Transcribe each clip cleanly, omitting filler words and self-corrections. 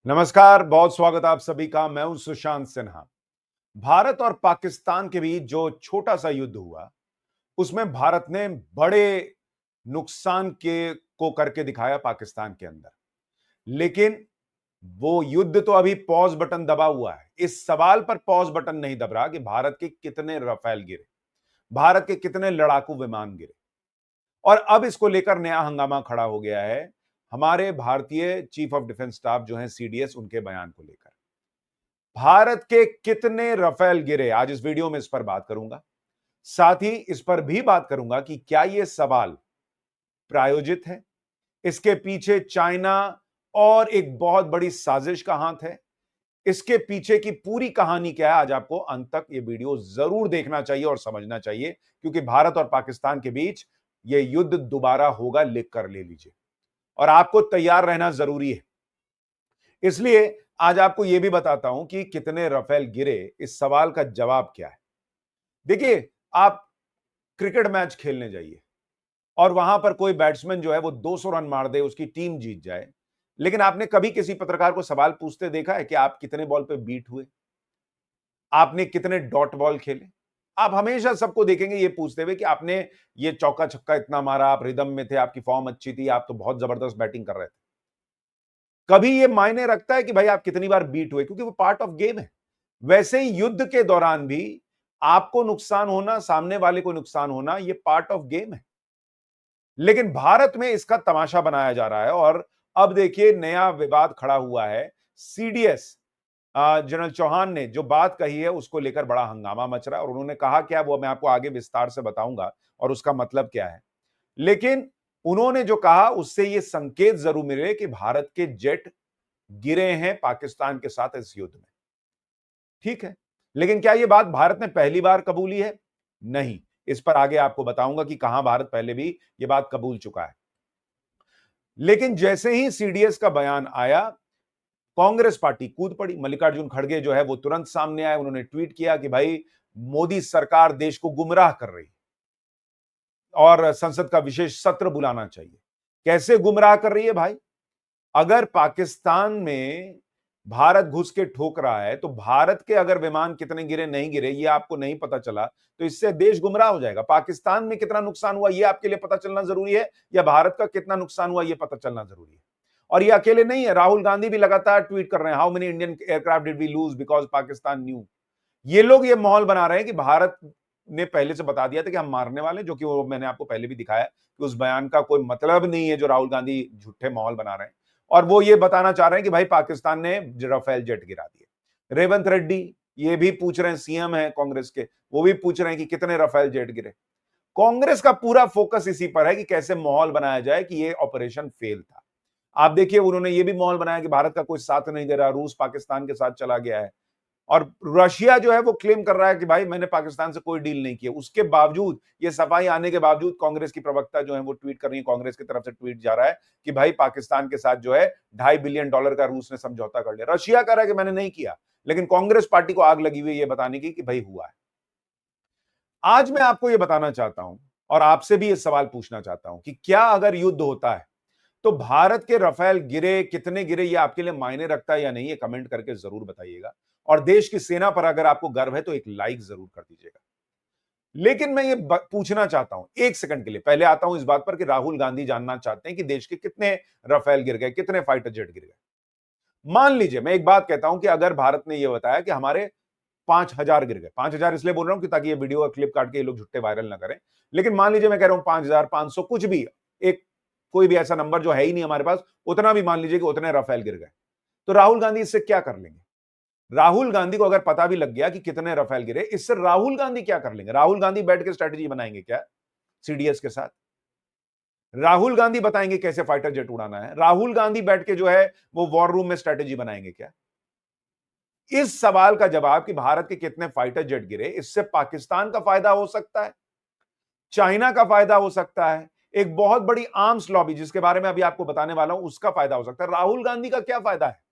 नमस्कार, बहुत स्वागत आप सभी का। मैं हूं सुशांत सिन्हा। भारत और पाकिस्तान के बीच जो छोटा सा युद्ध हुआ, उसमें भारत ने बड़े नुकसान के को करके दिखाया पाकिस्तान के अंदर। लेकिन वो युद्ध तो अभी पॉज बटन दबा हुआ है। इस सवाल पर पॉज बटन नहीं दब रहा कि भारत के कितने रफेल गिरे, भारत के कितने लड़ाकू विमान गिरे। और अब इसको लेकर नया हंगामा खड़ा हो गया है हमारे भारतीय चीफ ऑफ डिफेंस स्टाफ जो है सीडीएस, उनके बयान को लेकर। भारत के कितने रफेल गिरे, आज इस वीडियो में इस पर बात करूंगा। साथ ही इस पर भी बात करूंगा कि क्या यह सवाल प्रायोजित है, इसके पीछे चाइना और एक बहुत बड़ी साजिश का हाथ है। इसके पीछे की पूरी कहानी क्या है, आज आपको अंत तक यह वीडियो जरूर देखना चाहिए और समझना चाहिए, क्योंकि भारत और पाकिस्तान के बीच यह युद्ध दोबारा होगा, लिख कर ले लीजिए। और आपको तैयार रहना जरूरी है। इसलिए आज आपको यह भी बताता हूं कि कितने रफेल गिरे, इस सवाल का जवाब क्या है। देखिए, आप क्रिकेट मैच खेलने जाइए और वहां पर कोई बैट्समैन जो है वो 200 रन मार दे, उसकी टीम जीत जाए। लेकिन आपने कभी किसी पत्रकार को सवाल पूछते देखा है कि आप कितने बॉल पे बीट हुए, आपने कितने डॉट बॉल खेले? आप हमेशा सबको देखेंगे ये पूछते हुए कि आपने ये चौका छक्का इतना मारा, आप रिदम में थे, आपकी फॉर्म अच्छी थी, आप तो बहुत जबरदस्त बैटिंग कर रहे थे। कभी ये मायने रखता है कि भाई आप कितनी बार बीट हुए? क्योंकि वो पार्ट ऑफ गेम है। वैसे ही युद्ध के दौरान भी आपको नुकसान होना, सामने वाले को नुकसान होना, ये पार्ट ऑफ गेम है। लेकिन भारत में इसका तमाशा बनाया जा रहा है और अब देखिए नया विवाद खड़ा हुआ है। सीडीएस जनरल चौहान ने जो बात कही है उसको लेकर बड़ा हंगामा मच रहा है और उन्होंने कहा क्या, वो मैं आपको आगे विस्तार से बताऊंगा और उसका मतलब क्या है। लेकिन उन्होंने जो कहा उससे ये संकेत जरूर मिले कि भारत के जेट गिरे हैं पाकिस्तान के साथ इस युद्ध में। ठीक है, लेकिन क्या यह बात भारत ने पहली बार कबूली है? नहीं। इस पर आगे आपको बताऊंगा कि कहां भारत पहले भी यह बात कबूल चुका है। लेकिन जैसे ही सीडीएस का बयान आया, कांग्रेस पार्टी कूद पड़ी। मल्लिकार्जुन खड़गे जो है वो तुरंत सामने आए। उन्होंने ट्वीट किया कि भाई, मोदी सरकार देश को गुमराह कर रही और संसद का विशेष सत्र बुलाना चाहिए। कैसे गुमराह कर रही है भाई? अगर पाकिस्तान में भारत घुस के ठोक रहा है, तो भारत के अगर विमान कितने गिरे नहीं गिरे ये आपको नहीं पता चला, तो इससे देश गुमराह हो जाएगा। पाकिस्तान में कितना नुकसान हुआ ये आपके लिए पता चलना जरूरी है, या भारत का कितना नुकसान हुआ ये पता चलना जरूरी है। और ये अकेले नहीं है, राहुल गांधी भी लगातार ट्वीट कर रहे हैं, how many Indian aircraft did we lose because Pakistan knew. ये लोग ये माहौल बना रहे हैं कि भारत ने पहले से बता दिया था कि हम मारने वाले, जो कि वो मैंने आपको पहले भी दिखाया कि उस बयान का कोई मतलब नहीं है, जो राहुल गांधी झूठे माहौल बना रहे हैं। और वो ये बताना चाह रहे हैं कि भाई पाकिस्तान ने राफेल जेट गिरा दिए। रेवंत रेड्डी ये भी पूछ रहे हैं, सीएम है कांग्रेस के, वो भी पूछ रहे हैं कि कितने राफेल जेट गिरे। कांग्रेस का पूरा फोकस इसी पर है कि कैसे माहौल बनाया जाए कि ये ऑपरेशन फेल था। आप देखिए, उन्होंने ये भी माहौल बनाया कि भारत का कोई साथ नहीं दे रहा, रूस पाकिस्तान के साथ चला गया है। और रशिया जो है वो क्लेम कर रहा है कि भाई मैंने पाकिस्तान से कोई डील नहीं किया। उसके बावजूद, ये सफाई आने के बावजूद, कांग्रेस की प्रवक्ता जो है वो ट्वीट कर रही है, कांग्रेस की तरफ से ट्वीट जा रहा है कि भाई पाकिस्तान के साथ जो है $2.5 बिलियन का रूस ने समझौता कर लिया। रशिया कह रहा है कि मैंने नहीं किया, लेकिन कांग्रेस पार्टी को आग लगी हुई है ये बताने की कि भाई हुआ है। आज मैं आपको ये बताना चाहता हूं और आपसे भी ये सवाल पूछना चाहता हूं कि क्या अगर युद्ध होता है तो भारत के राफेल गिरे, कितने गिरे, ये आपके लिए मायने रखता है या नहीं, ये कमेंट करके जरूर बताइएगा। और देश की सेना पर अगर आपको गर्व है तो एक लाइक जरूर कर दीजिएगा। लेकिन मैं ये पूछना चाहता हूं एक सेकंड के लिए, पहले आता हूं इस बात पर कि राहुल गांधी जानना चाहते हैं कि देश के कितने राफेल गिर गए, कितने फाइटर जेट गिर गए। मान लीजिए मैं एक बात कहता हूं कि अगर भारत ने यह बताया कि हमारे 5,000 गिर गए, 5,000 इसलिए बोल रहा हूं कि ताकि ये वीडियो का क्लिप काट के ये लोग झुट्टे वायरल ना करें। लेकिन मान लीजिए मैं कह रहा हूं 5,500, कुछ भी, एक कोई भी ऐसा नंबर जो है ही नहीं हमारे पास, उतना भी मान लीजिए कि उतने राफेल गिर गए, तो राहुल गांधी इससे क्या कर लेंगे? राहुल गांधी को अगर पता भी लग गया कि कितने राफेल गिरे, इससे राहुल गांधी क्या कर लेंगे? राहुल गांधी बैठ के स्ट्रेटेजी बनाएंगे क्या सीडीएस के साथ? राहुल गांधी बताएंगे कैसे फाइटर जेट उड़ाना है? राहुल गांधी बैठ के जो है वो वॉर रूम में स्ट्रेटेजी बनाएंगे क्या? इस सवाल का जवाब कि भारत के कितने फाइटर जेट गिरे, इससे पाकिस्तान का फायदा हो सकता है, चाइना का फायदा हो सकता है, एक बहुत बड़ी आर्म्स लॉबी जिसके बारे में अभी आपको बताने वाला हूं उसका फायदा हो सकता है। राहुल गांधी का क्या फायदा है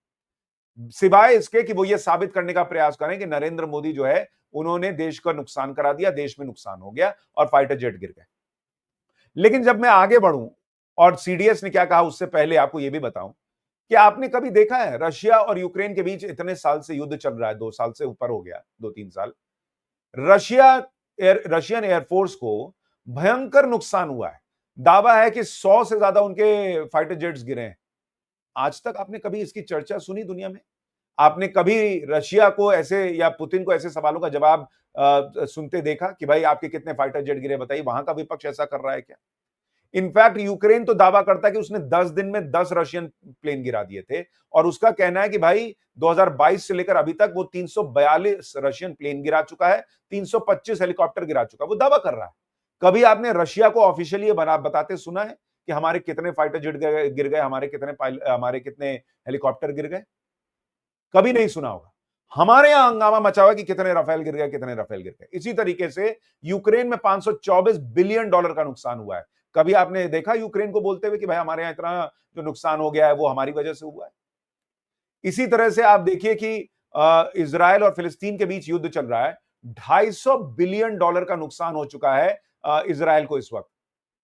सिवाय इसके कि वो ये साबित करने का प्रयास करें कि नरेंद्र मोदी जो है उन्होंने देश का नुकसान करा दिया, देश में नुकसान हो गया और फाइटर जेट गिर गए। लेकिन जब मैं आगे बढ़ूं और सीडीएस ने क्या कहा उससे पहले आपको यह भी बताऊं क्या आपने कभी देखा है रशिया और यूक्रेन के बीच इतने साल से युद्ध चल रहा है, 2 साल से ऊपर हो गया, 2-3 साल। रशियन एयरफोर्स को भयंकर नुकसान हुआ है। दावा है कि 100 से ज्यादा उनके फाइटर जेट्स गिरे हैं। आज तक आपने कभी इसकी चर्चा सुनी दुनिया में? आपने कभी रशिया को ऐसे या पुतिन को ऐसे सवालों का जवाब सुनते देखा कि भाई आपके कितने फाइटर जेट गिरे बताइए? वहां का विपक्ष ऐसा कर रहा है क्या? इनफैक्ट यूक्रेन तो दावा करता है कि उसने 10 दिन में 10 रशियन प्लेन गिरा दिए थे और उसका कहना है कि भाई 2022 से लेकर अभी तक वो 342 रशियन प्लेन गिरा चुका है, 325 हेलीकॉप्टर गिरा चुका है। वो दावा कर रहा है। कभी आपने रशिया को ऑफिशियली बताते सुना है कि हमारे कितने फाइटर जेट गिर गए, हमारे कितने हेलीकॉप्टर गिर गए? कभी नहीं सुना होगा। हमारे यहां हंगामा मचा हुआ कि कितने राफेल गिर गए, कितने राफेल गिर गए। इसी तरीके से यूक्रेन में $524 बिलियन का नुकसान हुआ है। कभी आपने देखा यूक्रेन को बोलते हुए कि भाई हमारे यहां इतना जो नुकसान हो गया है वो हमारी वजह से हुआ है? इसी तरह से आप देखिए कि इजराइल और फिलिस्तीन के बीच युद्ध चल रहा है। $250 बिलियन का नुकसान हो चुका है इजराइल को इस वक्त,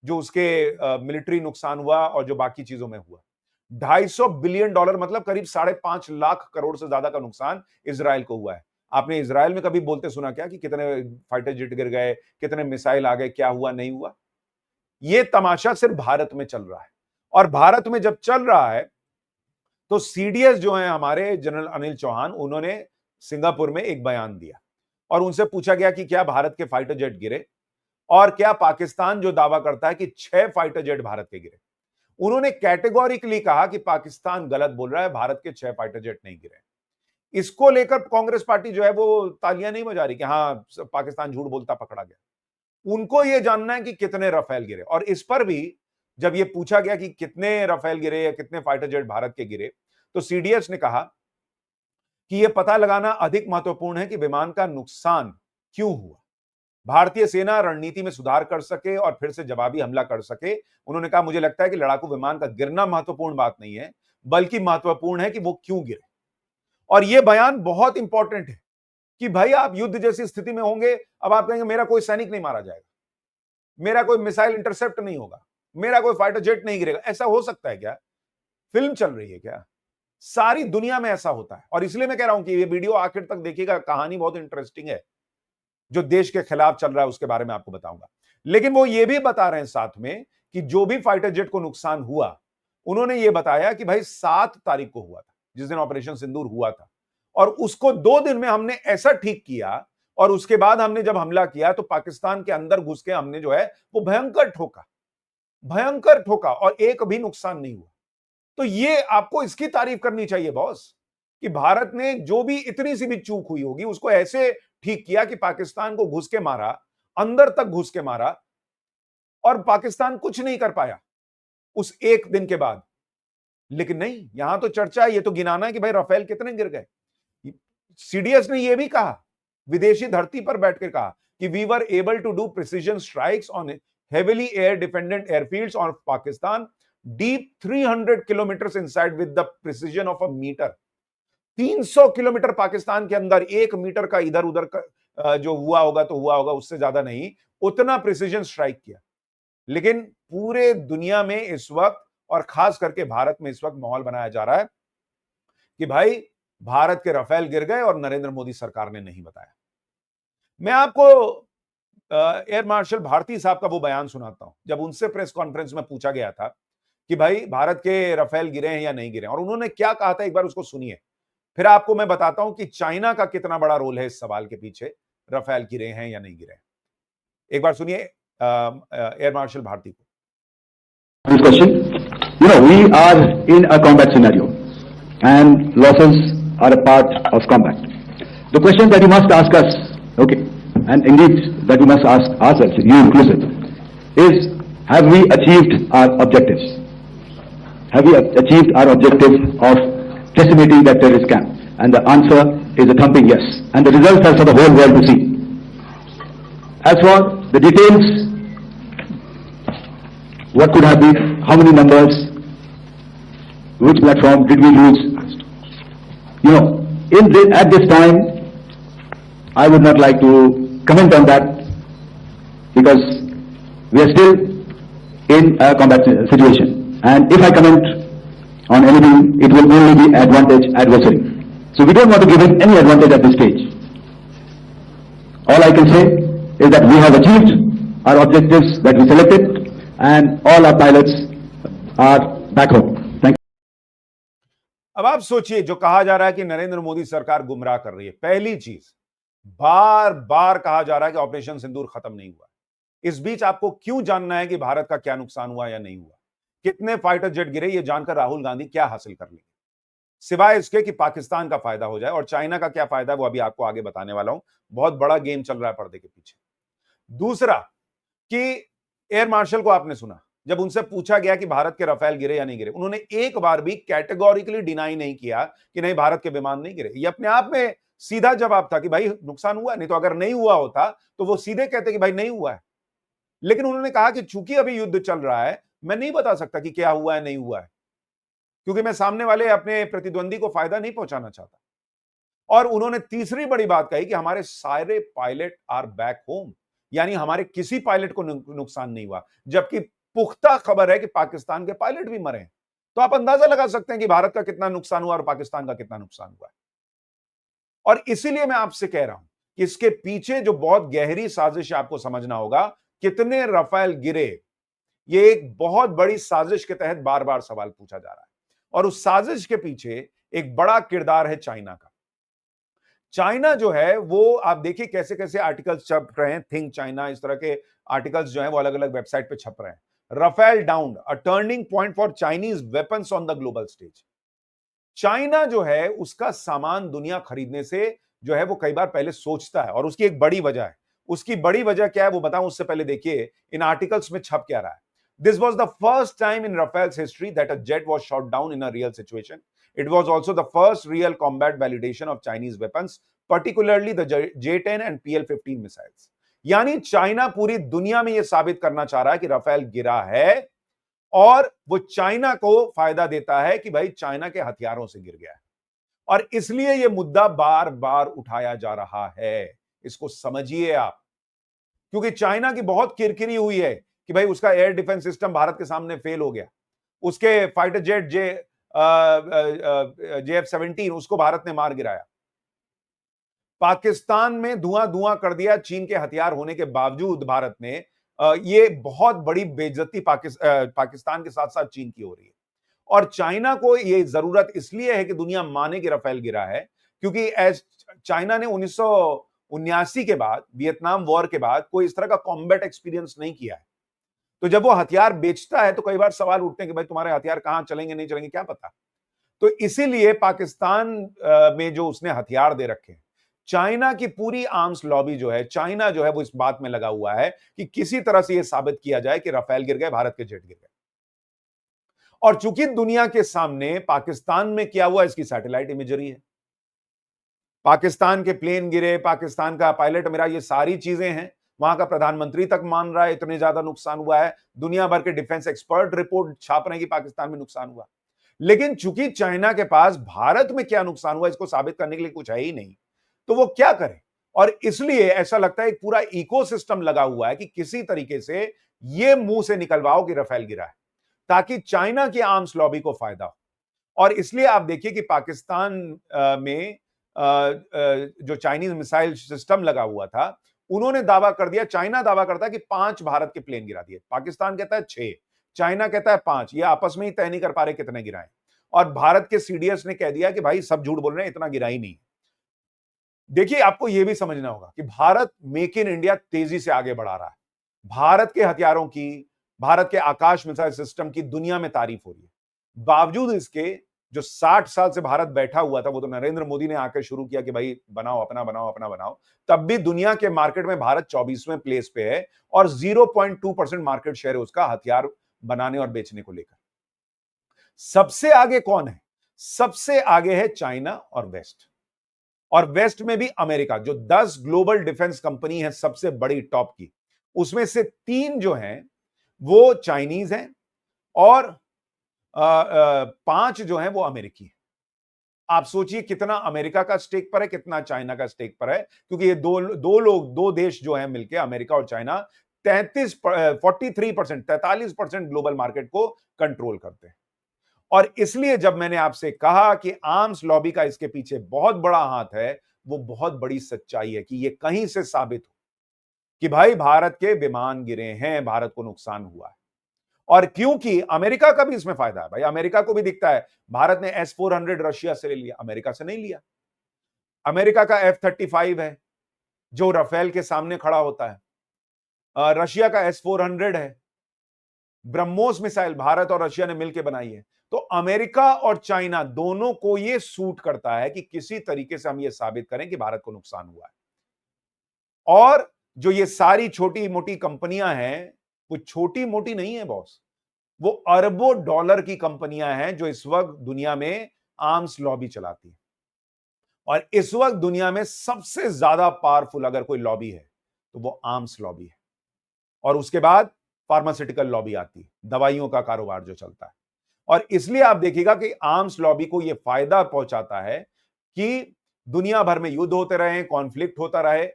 जो उसके मिलिट्री नुकसान हुआ और जो बाकी चीजों में हुआ। $250 बिलियन मतलब करीब 5.5 लाख करोड़ से ज्यादा का नुकसान इजराइल को हुआ है। आपने इजराइल में कभी बोलते सुना क्या कि कितने फाइटर जेट गिर गए, कितने मिसाइल आ गए, क्या हुआ नहीं हुआ? ये तमाशा सिर्फ भारत में चल रहा है। और भारत में जब चल रहा है तो सीडीएस जो है हमारे जनरल अनिल चौहान, उन्होंने सिंगापुर में एक बयान दिया और उनसे पूछा गया कि क्या भारत के फाइटर जेट गिरे और क्या पाकिस्तान जो दावा करता है कि 6 फाइटर जेट भारत के गिरे। उन्होंने कैटेगोरिकली कहा कि पाकिस्तान गलत बोल रहा है, भारत के 6 फाइटर जेट नहीं गिरे। इसको लेकर कांग्रेस पार्टी जो है वो तालियां नहीं बजा रही कि हां पाकिस्तान झूठ बोलता पकड़ा गया। उनको यह जानना है कि कितने राफेल गिरे। और इस पर भी जब यह पूछा गया कि कितने राफेल गिरे या कितने फाइटर जेट भारत के गिरे, तो सीडीएस ने कहा कि यह पता लगाना अधिक महत्वपूर्ण है कि विमान का नुकसान क्यों हुआ, भारतीय सेना रणनीति में सुधार कर सके और फिर से जवाबी हमला कर सके। उन्होंने कहा मुझे लगता है कि लड़ाकू विमान का गिरना महत्वपूर्ण बात नहीं है, बल्कि महत्वपूर्ण है कि वो क्यों गिरे। और यह बयान बहुत इंपॉर्टेंट है कि भाई आप युद्ध जैसी स्थिति में होंगे, अब आप कहेंगे मेरा कोई सैनिक नहीं मारा जाएगा, मेरा कोई मिसाइल इंटरसेप्ट नहीं होगा, मेरा कोई फाइटर जेट नहीं गिरेगा। ऐसा हो सकता है क्या? फिल्म चल रही है क्या? सारी दुनिया में ऐसा होता है। और इसलिए मैं कह रहा हूं कि ये वीडियो आखिर तक देखिएगा, कहानी बहुत इंटरेस्टिंग है। जो देश के खिलाफ चल रहा है उसके बारे में आपको बताऊंगा। लेकिन वो ये भी बता रहे हैं साथ में कि जो भी फाइटर जेट को नुकसान हुआ, उन्होंने ये बताया कि भाई 7 तारीख को हुआ था, जिस दिन ऑपरेशन सिंदूर हुआ था, और उसको 2 दिन में हमने ऐसा ठीक किया और उसके बाद हमने जब हमला किया तो पाकिस्तान के अंदर घुस के हमने जो है वो भयंकर ठोका और एक भी नुकसान नहीं हुआ। तो ये आपको इसकी तारीफ करनी चाहिए बॉस, कि भारत ने जो भी इतनी सी भी चूक हुई होगी उसको ऐसे ठीक किया कि पाकिस्तान को घुस के मारा, अंदर तक घुस के मारा, और पाकिस्तान कुछ नहीं कर पाया उस एक दिन के बाद। लेकिन नहीं, यहां तो चर्चा है, ये तो गिनाना है कि भाई राफेल कितने गिर गए। सीडीएस ने यह भी कहा, विदेशी धरती पर बैठकर कहा कि we were able to do precision strikes on heavily air defended airfields of Pakistan deep 300 kilometre inside with the precision of a metre. 300 kilometre Pakistan के अंदर 1 मीटर का इधर उधर का जो हुआ होगा तो हुआ होगा, उससे ज्यादा नहीं, उतना प्रिसीजन स्ट्राइक किया। लेकिन पूरे दुनिया में इस वक्त और खास करके भारत में इस वक्त माहौल बनाया जा रहा है कि भाई भारत के राफेल गिर गए और नरेंद्र मोदी सरकार ने नहीं बताया। मैं आपको एयर मार्शल भारती साहब का वो बयान सुनाता हूं, जब उनसे प्रेस कॉन्फ्रेंस में पूछा गया था कि भाई भारत के राफेल गिरे हैं या नहीं गिरे, और उन्होंने क्या कहा था, एक बार उसको सुनिए। फिर आपको मैं बताता हूं कि चाइना का कितना बड़ा रोल है इस सवाल के पीछे, राफेल गिरे हैं या नहीं गिरे। एक बार सुनिए एयर मार्शल भारती को। This question, we are in a combat scenario and losses are a part of combat. The question that you must ask us, okay, and indeed that we must ask ourselves, you inclusive, is have we achieved our objectives? Have we achieved our objective of decimating that terrorist camp? And the answer is a thumping yes. And the results are for the whole world to see. As for the details, what could have been, how many numbers, which platform did we lose? At this time, I would not like to comment on that because we are still in a combat situation. And if I comment on anything, it will only be advantage adversary. So we don't want to give him any advantage at this stage. All I can say is that we have achieved our objectives that we selected, and all our pilots are back home. Thank you. अब आप सोचिए, जो कहा जा रहा है कि नरेंद्र मोदी सरकार गुमराह कर रही है, पहली चीज बार बार कहा जा रहा है कि ऑपरेशन सिंदूर खत्म नहीं हुआ। इस बीच आपको क्यों जानना है कि भारत का क्या नुकसान हुआ या नहीं हुआ, कितने फाइटर जेट गिरे, ये जानकर राहुल गांधी क्या हासिल कर लेंगे, सिवाय इसके कि पाकिस्तान का फायदा हो जाए। और चाइना का क्या फायदा है वो अभी आपको आगे बताने वाला हूं। बहुत बड़ा गेम चल रहा है पर्दे के पीछे। दूसरा कि एयर मार्शल को आपने सुना, जब उनसे पूछा गया कि भारत के राफेल गिरे या नहीं गिरे, उन्होंने एक बार भी कैटेगोरिकली डिनाई नहीं किया कि नहीं भारत के विमान नहीं गिरे। ये अपने आप में सीधा जवाब था कि भाई नुकसान हुआ, नहीं तो अगर नहीं हुआ होता तो वो सीधे कहते कि भाई नहीं हुआ है। लेकिन उन्होंने कहा कि चूंकि अभी युद्ध चल रहा है, मैं नहीं बता सकता कि क्या हुआ है नहीं हुआ है, क्योंकि मैं सामने वाले अपने प्रतिद्वंदी को फायदा नहीं पहुंचाना चाहता। और उन्होंने तीसरी बड़ी बात कही कि हमारे सारे पायलट आर बैक होम, यानी हमारे किसी पायलट को नुकसान नहीं हुआ, जबकि पुख्ता खबर है कि पाकिस्तान के पायलट भी मरे हैं। तो आप अंदाजा लगा सकते हैं कि भारत का कितना नुकसान हुआ और पाकिस्तान का कितना नुकसान हुआ है। और इसीलिए मैं आपसे कह रहा हूं कि इसके पीछे जो बहुत गहरी साजिश है, आपको समझना होगा। कितने राफेल गिरे, ये एक बहुत बड़ी साजिश के तहत बार बार सवाल पूछा जा रहा है। और उस साजिश के पीछे एक बड़ा किरदार है चाइना का। चाइना जो है वो आप देखिए कैसे कैसे आर्टिकल्स छप रहे हैं, थिंक चाइना, इस तरह के आर्टिकल्स जो हैं वो अलग अलग वेबसाइट पे छप रहे हैं। Rafale down, a turning point for Chinese weapons on the global stage. China जो है उसका सामान दुनिया खरीदने से जो है वो कई बार पहले सोचता है, और उसकी एक बड़ी वजह है। उसकी बड़ी वजह क्या है वो बताऊं उससे पहले देखिए इन आर्टिकल्स में छप क्या रहा है। This was the first time in Rafael's history that a jet was shot down in a real situation. It was also the first real combat validation of Chinese weapons, particularly the J-10 and PL-15 missiles. यानी China पूरी दुनिया में यह साबित करना चाह रहा है कि राफेल गिरा है, और वो चाइना को फायदा देता है कि भाई चाइना के हथियारों से गिर गया है। और इसलिए यह मुद्दा बार बार उठाया जा रहा है। इसको समझिए आप, क्योंकि चाइना की बहुत किरकिरी हुई है कि भाई उसका एयर डिफेंस सिस्टम भारत के सामने फेल हो गया, उसके फाइटर जेट JF-17 उसको भारत ने मार गिराया, पाकिस्तान में धुआं धुआं कर दिया। चीन के हथियार होने के बावजूद भारत ने ये बहुत बड़ी बेइज्जती पाकिस्तान के साथ साथ चीन की हो रही है। और चाइना को ये जरूरत इसलिए है कि दुनिया माने कि राफेल गिरा है, क्योंकि चाइना ने 1979 के बाद, वियतनाम वॉर के बाद कोई इस तरह का कॉम्बैट एक्सपीरियंस नहीं किया है। तो जब वो हथियार बेचता है तो कई बार सवाल उठते हैं कि भाई तुम्हारे हथियार कहां चलेंगे नहीं चलेंगे क्या पता। तो इसीलिए पाकिस्तान में जो उसने हथियार दे रखे हैं, चाइना की पूरी आर्म्स लॉबी जो है, चाइना जो है वो इस बात में लगा हुआ है कि किसी तरह से यह साबित किया जाए कि राफेल गिर गए, भारत के जेट गिर गए। और चूंकि दुनिया के सामने पाकिस्तान में क्या हुआ इसकी सैटेलाइट इमेजरी है, पाकिस्तान के प्लेन गिरे, पाकिस्तान का पायलट मेरा, ये सारी चीजें हैं। वहां का प्रधानमंत्री तक मान रहा है इतने ज्यादा नुकसान हुआ है। दुनिया भर के डिफेंस एक्सपर्ट रिपोर्ट छाप रहे हैं कि पाकिस्तान में नुकसान हुआ। लेकिन चूंकि चाइना के पास भारत में क्या नुकसान हुआ इसको साबित करने के लिए कुछ है ही नहीं, तो वो क्या करे। और इसलिए ऐसा लगता है एक पूरा इकोसिस्टम लगा हुआ है कि किसी तरीके से ये मुंह से निकलवाओ कि राफेल गिरा है, ताकि चाइना की आर्म्स लॉबी को फायदा हो। और इसलिए आप देखिए कि पाकिस्तान में जो चाइनीज मिसाइल सिस्टम लगा हुआ था, उन्होंने दावा कर दिया, चाइना दावा करता है कि 5 भारत के प्लेन गिरा दिए, पाकिस्तान कहता है 6, चाइना कहता है 5। ये आपस में ही तय नहीं कर पा रहे कितने गिराए। और भारत के सीडीएस ने कह दिया कि भाई सब झूठ बोल रहे हैं, इतना गिरा ही नहीं। देखिए आपको यह भी समझना होगा कि भारत मेक इन इंडिया तेजी से आगे बढ़ा रहा है। भारत के हथियारों की, भारत के आकाश मिसाइल सिस्टम की दुनिया में तारीफ हो रही है। बावजूद इसके जो 60 साल से भारत बैठा हुआ था, वो तो नरेंद्र मोदी ने आकर शुरू किया कि भाई बनाओ अपना, बनाओ अपना बनाओ। तब भी दुनिया के मार्केट में भारत 24वें प्लेस पे है और 0.2% मार्केट शेयर है उसका हथियार बनाने और बेचने को लेकर। सबसे आगे कौन है? सबसे आगे है चाइना और वेस्ट, और वेस्ट में भी अमेरिका। जो 10 ग्लोबल डिफेंस कंपनी है सबसे बड़ी टॉप की, उसमें से 3 जो हैं वो चाइनीज हैं और 5 जो हैं वो अमेरिकी हैं। आप सोचिए कितना अमेरिका का स्टेक पर है, कितना चाइना का स्टेक पर है, क्योंकि ये दो देश जो हैं मिलके, अमेरिका और चाइना 43% ग्लोबल मार्केट को कंट्रोल करते हैं। और इसलिए जब मैंने आपसे कहा कि आर्म्स लॉबी का इसके पीछे बहुत बड़ा हाथ है, वो बहुत बड़ी सच्चाई है कि ये कहीं से साबित हो कि भाई भारत के विमान गिरे हैं, भारत को नुकसान हुआ है। और क्योंकि अमेरिका का भी इसमें फायदा है भाई, अमेरिका को भी दिखता है भारत ने S-400 रशिया से ले लिया, अमेरिका से नहीं लिया। अमेरिका का F-35 है जो राफेल के सामने खड़ा होता है। रशिया का S-400 है। ब्रह्मोस मिसाइल भारत और रशिया ने मिलकर बनाई है। तो अमेरिका और चाइना दोनों को यह सूट करता है कि किसी तरीके से हम यह साबित करें कि भारत को नुकसान हुआ है। और जो ये सारी छोटी मोटी कंपनियां हैं, वो छोटी मोटी नहीं है बॉस, वो अरबों डॉलर की कंपनियां हैं जो इस वक्त दुनिया में आर्म्स लॉबी चलाती है। और इस वक्त दुनिया में सबसे ज्यादा पावरफुल अगर कोई लॉबी है तो वो आर्म्स लॉबी है। और उसके बाद फार्मास्यूटिकल लॉबी आती है, दवाइयों का कारोबार जो चलता है। और इसलिए आप देखिएगा कि आर्म्स लॉबी को यह फायदा पहुंचाता है कि दुनिया भर में युद्ध होते रहे, कॉन्फ्लिक्ट होता रहे,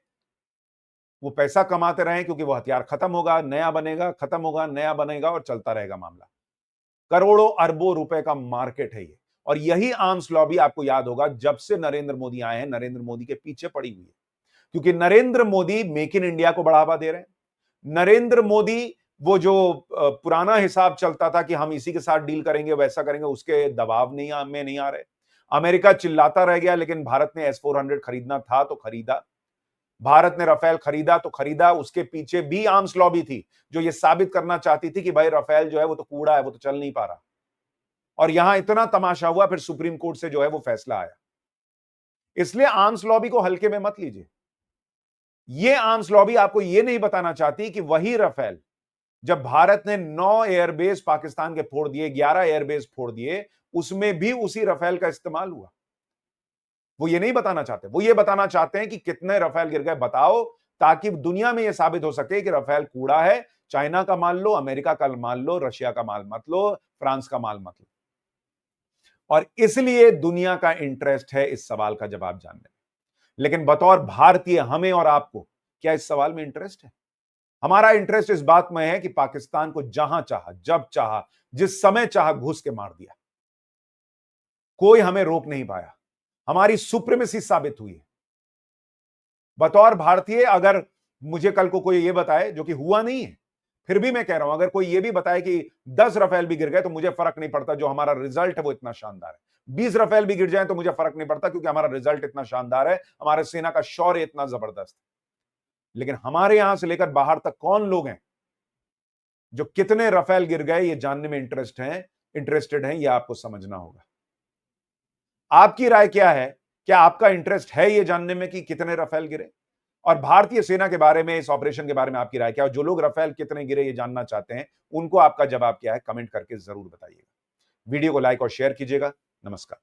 वो पैसा कमाते रहे, क्योंकि वो हथियार खत्म होगा, नया बनेगा, खत्म होगा, नया बनेगा और चलता रहेगा मामला। करोड़ों अरबों रुपए का मार्केट है ये। और यही आर्म्स लॉबी आपको याद होगा जब से नरेंद्र मोदी आए हैं, नरेंद्र मोदी के पीछे पड़ी हुई है, क्योंकि Narendra Modi make in India को बढ़ावा दे रहे हैं। नरेंद्र मोदी वो जो पुराना हिसाब चलता था कि हम इसी के साथ डील करेंगे, वैसा करेंगे, उसके दबाव में नहीं आ रहे। अमेरिका चिल्लाता रह गया, लेकिन भारत ने S-400 खरीदना था तो खरीदा, भारत ने राफेल खरीदा तो खरीदा। उसके पीछे भी आर्म्स लॉबी थी जो ये साबित करना चाहती थी कि भाई राफेल जो है वो तो कूड़ा है, वो तो चल नहीं पा रहा। और यहां इतना तमाशा हुआ, फिर सुप्रीम कोर्ट से जो है वो फैसला आया। इसलिए आर्म्स लॉबी को हल्के में मत लीजिए। ये आर्म्स लॉबी आपको ये नहीं बताना चाहती कि वही राफेल जब भारत ने 9 एयरबेस पाकिस्तान के फोड़ दिए, 11 एयरबेस फोड़ दिए, उसमें भी उसी राफेल का इस्तेमाल हुआ। वो ये नहीं बताना चाहते, वो ये बताना चाहते हैं कि कितने राफेल गिर गए बताओ, ताकि दुनिया में ये साबित हो सके कि राफेल कूड़ा है। चाइना का माल लो, अमेरिका का माल लो, रशिया का माल मत लो, फ्रांस का माल मत लो। और इसलिए दुनिया का इंटरेस्ट है इस सवाल का जवाब जानने में। लेकिन बतौर भारतीय हमें और आपको क्या इस सवाल में इंटरेस्ट है? हमारा इंटरेस्ट इस बात में है कि पाकिस्तान को जहां चाहा, जब चाहा, जिस समय चाहा घुस के मार दिया, कोई हमें रोक नहीं पाया। हमारी सुप्रीमेसी साबित हुई है। बतौर भारतीय अगर मुझे कल को कोई ये बताए, जो कि हुआ नहीं है, फिर भी मैं कह रहा हूं, अगर कोई ये भी बताए कि 10 राफेल भी गिर गए तो मुझे फर्क नहीं पड़ता, जो हमारा रिजल्ट है वो इतना शानदार है। 20 राफेल भी गिर जाए तो मुझे फर्क नहीं पड़ता, क्योंकि हमारा रिजल्ट इतना शानदार है, हमारे सेना का शौर्य इतना जबरदस्त है। लेकिन हमारे यहां से लेकर बाहर तक कौन लोग हैं जो कितने राफेल गिर गए ये जानने में इंटरेस्टेड हैं, ये आपको समझना होगा। आपकी राय क्या है? क्या आपका इंटरेस्ट है ये जानने में कि कितने राफेल गिरे? और भारतीय सेना के बारे में, इस ऑपरेशन के बारे में आपकी राय क्या है? जो लोग राफेल कितने गिरे ये जानना चाहते हैं, उनको आपका जवाब क्या है? कमेंट करके जरूर बताइएगा। वीडियो को लाइक और शेयर कीजिएगा। नमस्कार।